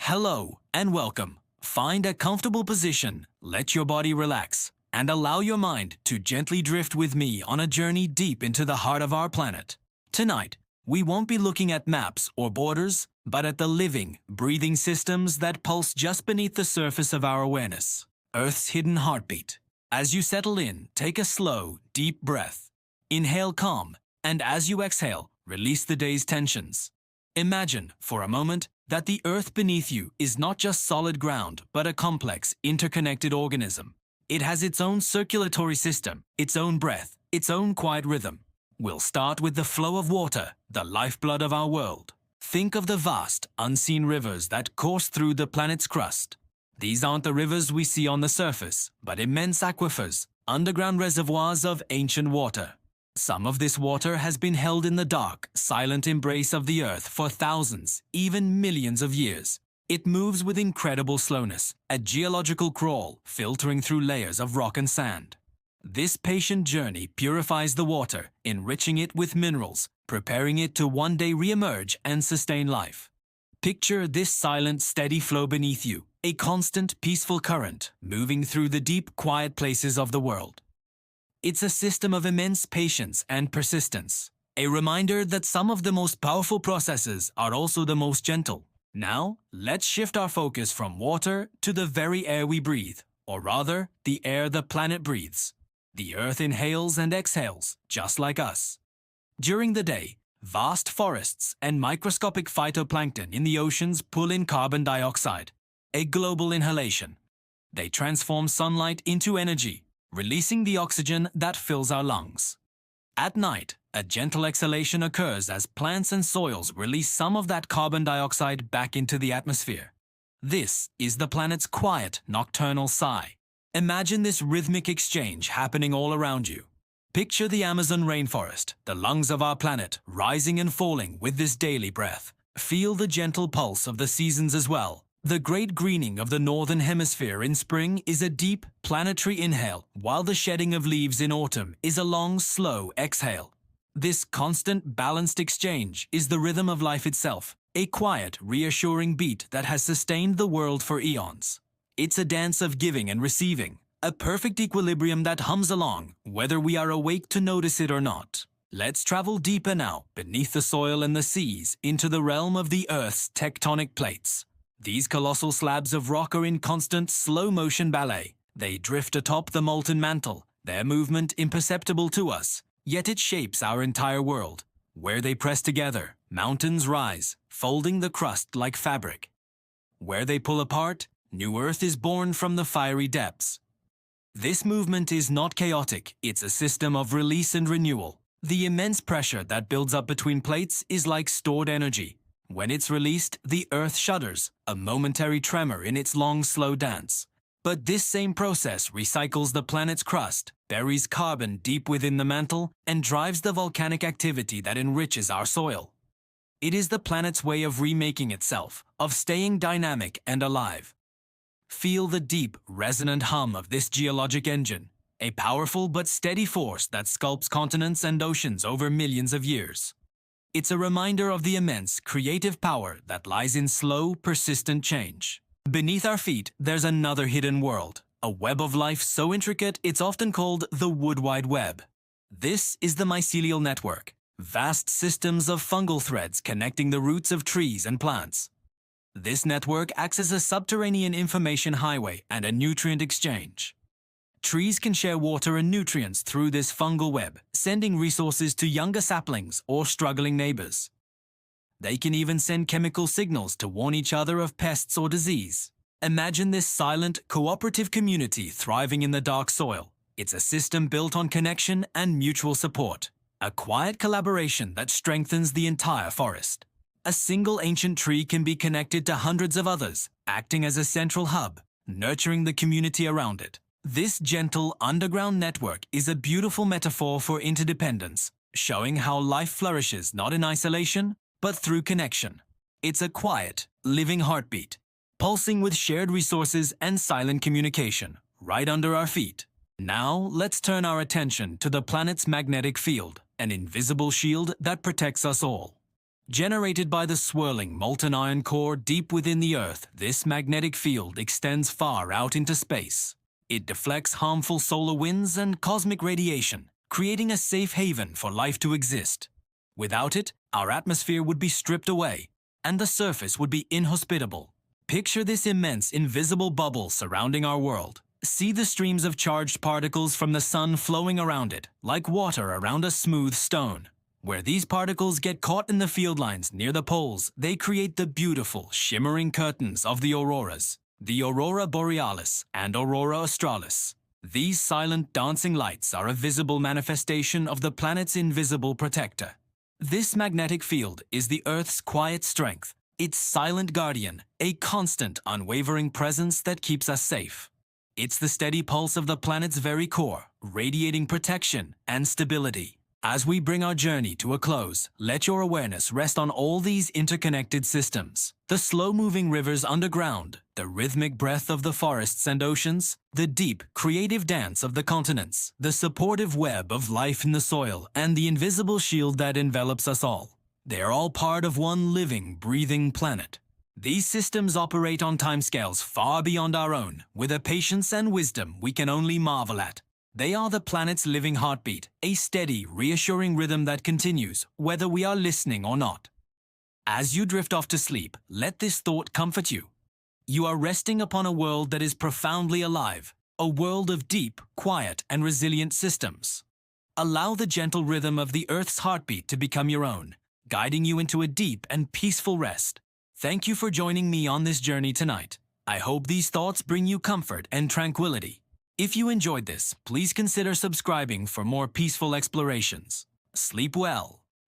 Hello and welcome. Find a comfortable position, let your body relax, and allow your mind to gently drift with me on a journey deep into the heart of our planet. Tonight, we won't be looking at maps or borders, but at the living, breathing systems that pulse just beneath the surface of our awareness. Earth's hidden heartbeat. As you settle in, take a slow, deep breath. Inhale calm, and as you exhale, release the day's tensions. Imagine, for a moment, that the earth beneath you is not just solid ground, but a complex, interconnected organism. It has its own circulatory system, its own breath, its own quiet rhythm. We'll start with the flow of water, the lifeblood of our world. Think of the vast, unseen rivers that course through the planet's crust. These aren't the rivers we see on the surface, but immense aquifers, underground reservoirs of ancient water. Some of this water has been held in the dark, silent embrace of the earth for thousands, even millions of years. It moves with incredible slowness, a geological crawl filtering through layers of rock and sand. This patient journey purifies the water, enriching it with minerals, preparing it to one day re-emerge and sustain life. Picture this silent, steady flow beneath you, a constant, peaceful current moving through the deep, quiet places of the world. It's a system of immense patience and persistence, a reminder that some of the most powerful processes are also the most gentle. Now, let's shift our focus from water to the very air we breathe, or rather, the air the planet breathes. The earth inhales and exhales, just like us. During the day, vast forests and microscopic phytoplankton in the oceans pull in carbon dioxide, a global inhalation. They transform sunlight into energy, releasing the oxygen that fills our lungs. At night, a gentle exhalation occurs as plants and soils release some of that carbon dioxide back into the atmosphere. This is the planet's quiet, nocturnal sigh. Imagine this rhythmic exchange happening all around you. Picture the Amazon rainforest, the lungs of our planet, rising and falling with this daily breath. Feel the gentle pulse of the seasons as well. The great greening of the northern hemisphere in spring is a deep, planetary inhale, while the shedding of leaves in autumn is a long, slow exhale. This constant, balanced exchange is the rhythm of life itself, a quiet, reassuring beat that has sustained the world for eons. It's a dance of giving and receiving, a perfect equilibrium that hums along, whether we are awake to notice it or not. Let's travel deeper now, beneath the soil and the seas, into the realm of the Earth's tectonic plates. These colossal slabs of rock are in constant, slow-motion ballet. They drift atop the molten mantle, their movement imperceptible to us, yet it shapes our entire world. Where they press together, mountains rise, folding the crust like fabric. Where they pull apart, new Earth is born from the fiery depths. This movement is not chaotic, it's a system of release and renewal. The immense pressure that builds up between plates is like stored energy. When it's released, the Earth shudders, a momentary tremor in its long, slow dance. But this same process recycles the planet's crust, buries carbon deep within the mantle, and drives the volcanic activity that enriches our soil. It is the planet's way of remaking itself, of staying dynamic and alive. Feel the deep, resonant hum of this geologic engine, a powerful but steady force that sculpts continents and oceans over millions of years. It's a reminder of the immense, creative power that lies in slow, persistent change. Beneath our feet, there's another hidden world, a web of life so intricate it's often called the Wood Wide Web. This is the mycelial network, vast systems of fungal threads connecting the roots of trees and plants. This network acts as a subterranean information highway and a nutrient exchange. Trees can share water and nutrients through this fungal web, sending resources to younger saplings or struggling neighbors. They can even send chemical signals to warn each other of pests or disease. Imagine this silent, cooperative community thriving in the dark soil. It's a system built on connection and mutual support, a quiet collaboration that strengthens the entire forest. A single ancient tree can be connected to hundreds of others, acting as a central hub, nurturing the community around it. This gentle, underground network is a beautiful metaphor for interdependence, showing how life flourishes not in isolation, but through connection. It's a quiet, living heartbeat, pulsing with shared resources and silent communication, right under our feet. Now, let's turn our attention to the planet's magnetic field, an invisible shield that protects us all. Generated by the swirling molten iron core deep within the Earth, this magnetic field extends far out into space. It deflects harmful solar winds and cosmic radiation, creating a safe haven for life to exist. Without it, our atmosphere would be stripped away, and the surface would be inhospitable. Picture this immense invisible bubble surrounding our world. See the streams of charged particles from the sun flowing around it, like water around a smooth stone. Where these particles get caught in the field lines near the poles, they create the beautiful, shimmering curtains of the auroras, the aurora borealis and aurora australis. These silent, dancing lights are a visible manifestation of the planet's invisible protector. This magnetic field is the Earth's quiet strength, its silent guardian, a constant, unwavering presence that keeps us safe. It's the steady pulse of the planet's very core, radiating protection and stability. As we bring our journey to a close, let your awareness rest on all these interconnected systems. The slow-moving rivers underground, the rhythmic breath of the forests and oceans, the deep, creative dance of the continents, the supportive web of life in the soil, and the invisible shield that envelops us all. They are all part of one living, breathing planet. These systems operate on timescales far beyond our own, with a patience and wisdom we can only marvel at. They are the planet's living heartbeat, a steady, reassuring rhythm that continues, whether we are listening or not. As you drift off to sleep, let this thought comfort you. You are resting upon a world that is profoundly alive, a world of deep, quiet, and resilient systems. Allow the gentle rhythm of the Earth's heartbeat to become your own, guiding you into a deep and peaceful rest. Thank you for joining me on this journey tonight. I hope these thoughts bring you comfort and tranquility. If you enjoyed this, please consider subscribing for more peaceful explorations. Sleep well.